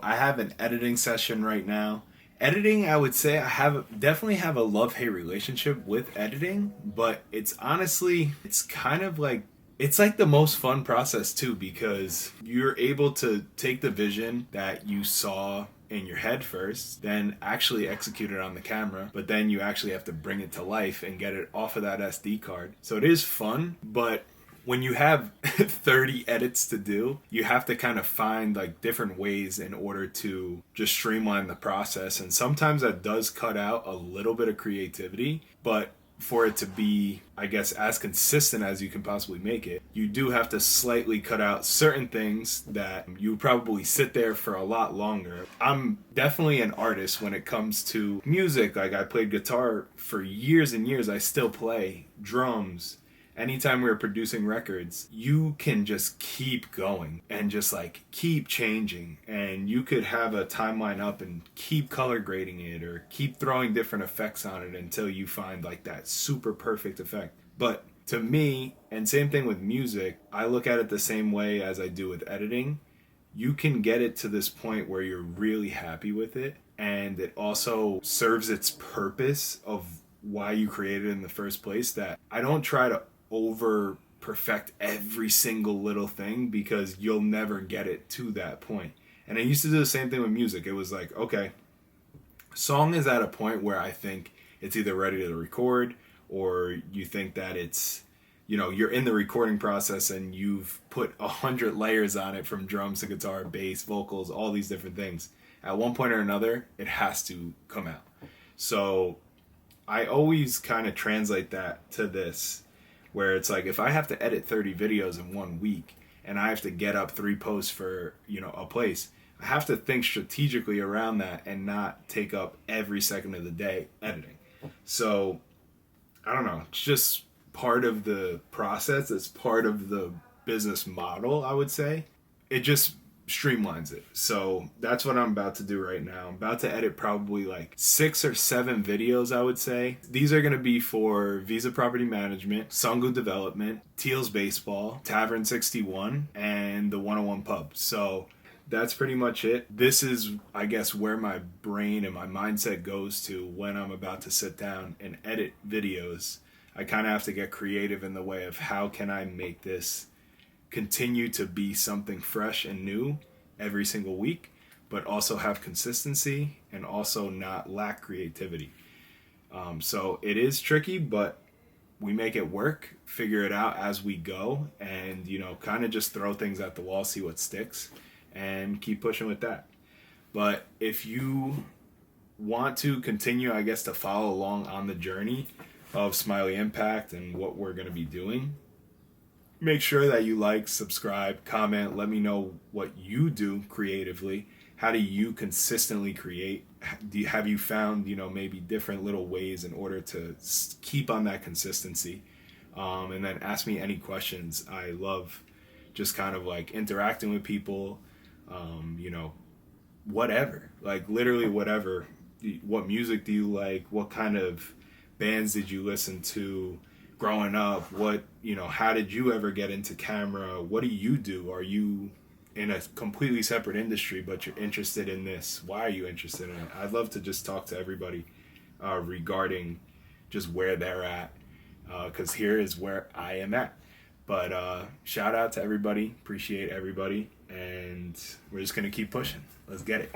I have an editing session right now. Editing, I would say definitely have a love-hate relationship with editing, but it's kind of like it's like the most fun process too, because you're able to take the vision that you saw in your head first, then actually execute it on the camera, but then you actually have to bring it to life and get it off of that SD card. So it is fun, but when you have 30 edits to do, you have to kind of find like different ways in order to just streamline the process. And sometimes that does cut out a little bit of creativity, but for it to be, I guess, as consistent as you can possibly make it, you do have to slightly cut out certain things that you probably sit there for a lot longer. I'm definitely an artist when it comes to music. Like, I played guitar for years and years. I still play drums. Anytime we were producing records, you can just keep going and just like keep changing, and you could have a timeline up and keep color grading it or keep throwing different effects on it until you find like that super perfect effect. But to me, and same thing with music, I look at it the same way as I do with editing. You can get it to this point where you're really happy with it, and it also serves its purpose of why you created it in the first place. That I don't try to over perfect every single little thing, because you'll never get it to that point. And I used to do the same thing with music. It was like, okay, song is at a point where I think it's either ready to record, or you think that it's, you know, you're in the recording process and you've put 100 layers on it, from drums to guitar, bass, vocals, all these different things. At one point or another, it has to come out. So I always kind of translate that to this, where it's like, if I have to edit 30 videos in 1 week and I have to get up 3 posts for, you know, a place, I have to think strategically around that and not take up every second of the day editing. So I don't know, it's just part of the process. It's part of the business model, I would say. It just streamlines it. So that's what I'm about to do right now. I'm about to edit probably like 6 or 7 videos, I would say. These are going to be for Visa Property Management, Sungu Development, Teals Baseball, Tavern 61, and the 101 Pub. So that's pretty much it. This is, I guess, where my brain and my mindset goes to when I'm about to sit down and edit videos. I kind of have to get creative in the way of how can I make this continue to be something fresh and new every single week, but also have consistency and also not lack creativity. So it is tricky, but we make it work, figure it out as we go, and, you know, kind of just throw things at the wall, see what sticks, and keep pushing with that. But if you want to continue, I guess, to follow along on the journey of Smiley Impact and what we're going to be doing, make sure that you like, subscribe, comment. Let me know what you do creatively. How do you consistently create? Have you found, you know, maybe different little ways in order to keep on that consistency? And then ask me any questions. I love just kind of like interacting with people. You know, whatever, like literally whatever. What music do you like? What kind of bands did you listen to growing up? What, you know, how did you ever get into camera? What do you do? Are you in a completely separate industry, but you're interested in this? Why are you interested in it? I'd love to just talk to everybody regarding just where they're at, because here is where I am at. But shout out to everybody. Appreciate everybody. And we're just going to keep pushing. Let's get it.